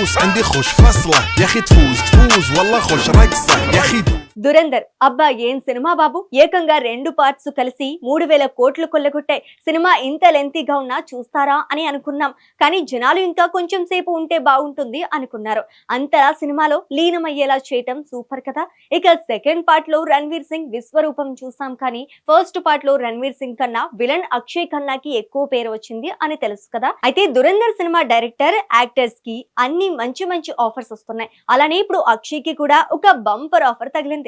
عندي خوش فصلة يا اخي تفوز والله خوش رقصة يا اخي. దురందర్ అబ్బా ఏం సినిమా బాబు, ఏకంగా 2 పార్ట్స్ కలిసి 3000 కోట్లు కొల్లగొట్టాయి. సినిమా ఇంత లెంతీగా ఉన్నా చూస్తారా అని అనుకున్నాం, కానీ జనాలు ఇంకా కొంచెం సేపు ఉంటే బాగుంటుంది అనుకున్నారు. అంతలా సినిమాలో లీనమయ్యేలా చేయటం సూపర్ కదా. ఇక సెకండ్ పార్ట్ లో రణ్వీర్ సింగ్ విశ్వరూపం చూసాం, కానీ ఫస్ట్ పార్ట్ లో రణ్వీర్ సింగ్ కన్నా విలన్ అక్షయ్ ఖన్నాకి ఎక్కువ పేరు వచ్చింది అని తెలుసు కదా. అయితే దురందర్ సినిమా డైరెక్టర్ యాక్టర్స్ కి అన్ని మంచి మంచి ఆఫర్స్ వస్తున్నాయి. అలానే ఇప్పుడు అక్షయ్ కి కూడా ఒక బంపర్ ఆఫర్ తగిలింది.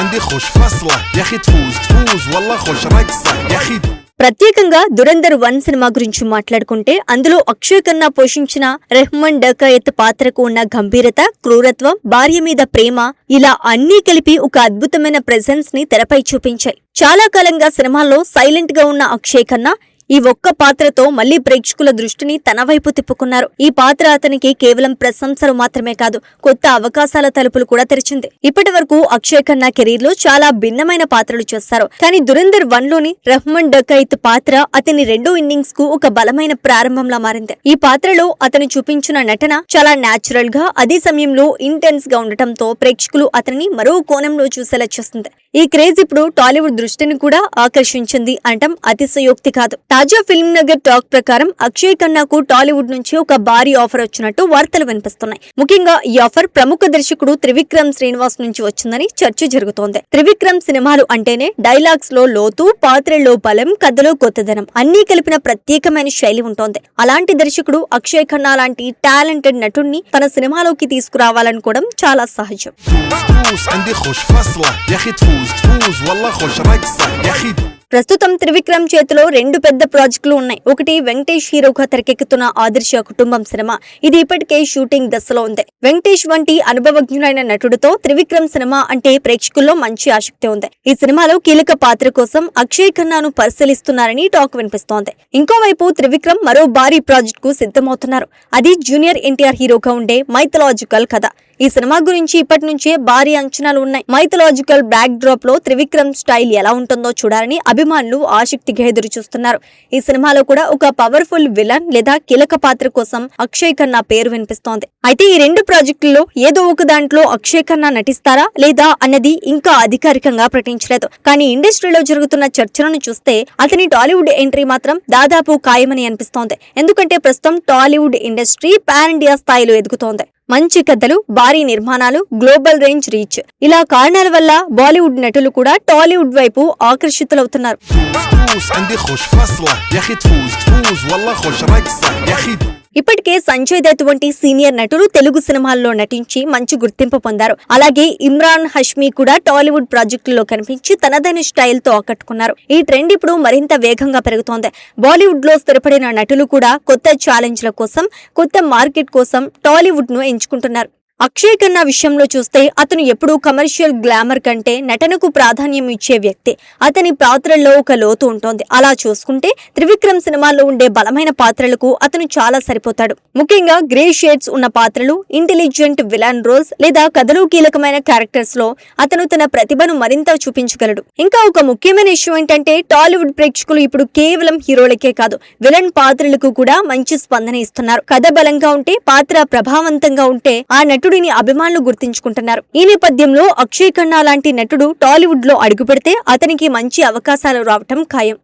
عندي خوش فصلة يا اخي تفوز والله خوش رقصة يا اخي. ప్రత్యేకంగా దురందర్ 1 సినిమా గురించి మాట్లాడుకుంటే అందులో అక్షయ్ ఖన్నా పోషించిన రెహమాన్ డకాయత్ పాత్రకు ఉన్న గంభీరత, క్రూరత్వం, భార్య మీద ప్రేమ, ఇలా అన్నీ కలిపి ఒక అద్భుతమైన ప్రెజెన్స్ ని తెరపై చూపించాయి. చాలా కాలంగా సినిమాల్లో సైలెంట్ గా ఉన్న అక్షయ్ ఖన్నా ఈ ఒక్క పాత్రతో మళ్లీ ప్రేక్షకుల దృష్టిని తన వైపు తిప్పుకున్నారు. ఈ పాత్ర అతనికి కేవలం ప్రశంసలు మాత్రమే కాదు, కొత్త అవకాశాల తలుపులు కూడా తెరిచింది. ఇప్పటి వరకు అక్షయ్ ఖన్నా కెరీర్ లో చాలా భిన్నమైన పాత్రలు చేశారు, కానీ దురందర్ 1 లోని రెహమాన్ డకాయత్ పాత్ర అతని రెండో ఇన్నింగ్స్ కు ఒక బలమైన ప్రారంభంలా మారింది. ఈ పాత్రలో అతను చూపించిన నటన చాలా న్యాచురల్ గా, అదే సమయంలో ఇంటెన్స్ గా ఉండటంతో ప్రేక్షకులు అతనిని మరో కోణంలో చూసేలా చేస్తుంది. ఈ క్రేజ్ ఇప్పుడు టాలీవుడ్ దృష్టిని కూడా ఆకర్షించింది అనటం అతిశయోక్తి కాదు. తాజా ఫిల్మ్ నగర్ టాక్ ప్రకారం అక్షయ్ ఖన్నాకు టాలీవుడ్ నుంచి ఒక భారీ ఆఫర్ వచ్చినట్టు వార్తలు వినిపిస్తున్నాయి. ముఖ్యంగా ఈ ఆఫర్ ప్రముఖ దర్శకుడు త్రివిక్రమ్ శ్రీనివాస్ నుంచి వచ్చిందని చర్చ జరుగుతోంది. త్రివిక్రమ్ సినిమాలు అంటేనే డైలాగ్స్ లో లోతు, పాత్రల్లో బలం, కథలో కొత్తదనం అన్నీ కలిపిన ప్రత్యేకమైన శైలి ఉంటోంది. అలాంటి దర్శకుడు అక్షయ్ ఖన్నా లాంటి టాలెంటెడ్ నటుడిని తన సినిమాలోకి తీసుకురావాలనుకోవడం చాలా సహజం. ప్రస్తుతం త్రివిక్రమ్ చేతిలో 2 పెద్ద ప్రాజెక్టులు ఉన్నాయి. ఒకటి వెంకటేష్ హీరోగా తెరకెక్కుతున్న ఆదర్శ కుటుంబం సినిమా. ఇది ఇప్పటికే షూటింగ్ దశలో ఉంది. వెంకటేష్ వంటి అనుభవజ్ఞులైన నటుడితో త్రివిక్రమ్ సినిమా అంటే ప్రేక్షకుల్లో మంచి ఆసక్తి ఉంది. ఈ సినిమాలో కీలక పాత్ర కోసం అక్షయ్ ఖన్నాను పరిశీలిస్తున్నారని టాక్ వినిపిస్తోంది. ఇంకోవైపు త్రివిక్రమ్ మరో భారీ ప్రాజెక్ట్ కు సిద్ధమవుతున్నారు. అది జూనియర్ ఎన్టీఆర్ హీరోగా ఉండే మైథలాజికల్ కథ. ఈ సినిమా గురించి ఇప్పటి నుంచే భారీ అంచనాలు ఉన్నాయి. మైథలాజికల్ బ్యాక్ డ్రాప్ లో త్రివిక్రమ్ స్టైల్ ఎలా ఉంటుందో చూడాలని అభిమానులు ఆసక్తిగా ఎదురు చూస్తున్నారు. ఈ సినిమాలో కూడా ఒక పవర్ఫుల్ విలన్ లేదా కీలక పాత్ర కోసం అక్షయ్ ఖన్నా పేరు వినిపిస్తోంది. అయితే ఈ 2 ప్రాజెక్టుల్లో ఏదో ఒక దాంట్లో అక్షయ్ ఖన్నా నటిస్తారా లేదా అన్నది ఇంకా అధికారికంగా ప్రకటించలేదు. కానీ ఇండస్ట్రీలో జరుగుతున్న చర్చలను చూస్తే అతని టాలీవుడ్ ఎంట్రీ మాత్రం దాదాపు ఖాయమని అనిపిస్తోంది. ఎందుకంటే ప్రస్తుతం టాలీవుడ్ ఇండస్ట్రీ పాన్ ఇండియా స్థాయిలో ఎదుగుతోంది. మంచి కథలు, భారీ నిర్మాణాలు, గ్లోబల్ రేంజ్ రీచ్, ఇలా కారణాల వల్ల బాలీవుడ్ నటులు కూడా టాలీవుడ్ వైపు ఆకర్షితులవుతున్నారు. ఇప్పటికే సంజయ్ దత్ వంటి సీనియర్ నటులు తెలుగు సినిమాల్లో నటించి మంచి గుర్తింపు పొందారు. అలాగే ఇమ్రాన్ హష్మీ కూడా టాలీవుడ్ ప్రాజెక్టుల్లో కనిపించి తనదైన స్టైల్ తో ఆకట్టుకున్నారు. ఈ ట్రెండ్ ఇప్పుడు మరింత వేగంగా పెరుగుతోంది. బాలీవుడ్ లో స్థిరపడిన నటులు కూడా కొత్త ఛాలెంజ్ల కోసం, కొత్త మార్కెట్ కోసం టాలీవుడ్ ను ఎంచుకుంటున్నారు. అక్షయ్ ఖన్నా విషయంలో చూస్తే అతను ఎప్పుడూ కమర్షియల్ గ్లామర్ కంటే నటనకు ప్రాధాన్యం ఇచ్చే వ్యక్తి. అతని పాత్రల్లో ఒక లోతు ఉంటోంది. అలా చూసుకుంటే త్రివిక్రమ్ సినిమాల్లో ఉండే బలమైన పాత్రలకు అతను చాలా సరిపోతాడు. ముఖ్యంగా గ్రే షేడ్స్ ఉన్న పాత్రలు, ఇంటెలిజెంట్ విలన్ రోల్స్ లేదా కథలో కీలకమైన క్యారెక్టర్స్ లో అతను తన ప్రతిభను మరింత చూపించగలడు. ఇంకా ఒక ముఖ్యమైన విషయం ఏంటంటే టాలీవుడ్ ప్రేక్షకులు ఇప్పుడు కేవలం హీరోలకే కాదు, విలన్ పాత్రలకు కూడా మంచి స్పందన ఇస్తున్నారు. కథ బలంగా ఉంటే, పాత్ర ప్రభావవంతంగా ఉంటే ఆ నటుడిని అభిమానులు గుర్తించుకుంటున్నారు. ఈ నేపథ్యంలో అక్షయ్ ఖన్నా లాంటి నటుడు టాలీవుడ్ లో అడుగు పెడితే అతనికి మంచి అవకాశాలు రావటం ఖాయం.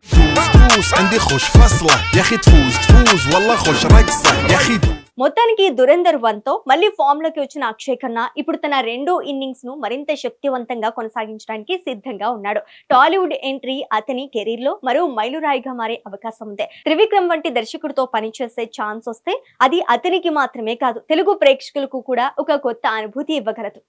మొత్తానికి దురందర్ 1 తో మళ్ళీ ఫామ్ లోకి వచ్చిన అక్షయ్ ఖన్నా ఇప్పుడు తన రెండో ఇన్నింగ్స్ ను మరింత శక్తివంతంగా కొనసాగించడానికి సిద్ధంగా ఉన్నాడు. టాలీవుడ్ ఎంట్రీ అతని కెరీర్ లో మరో మైలురాయిగా మారే అవకాశం ఉంది. త్రివిక్రమ్ వంటి దర్శకుడితో పనిచేసే ఛాన్స్ వస్తే అది అతనికి మాత్రమే కాదు, తెలుగు ప్రేక్షకులకు కూడా ఒక కొత్త అనుభూతి ఇవ్వగలదు.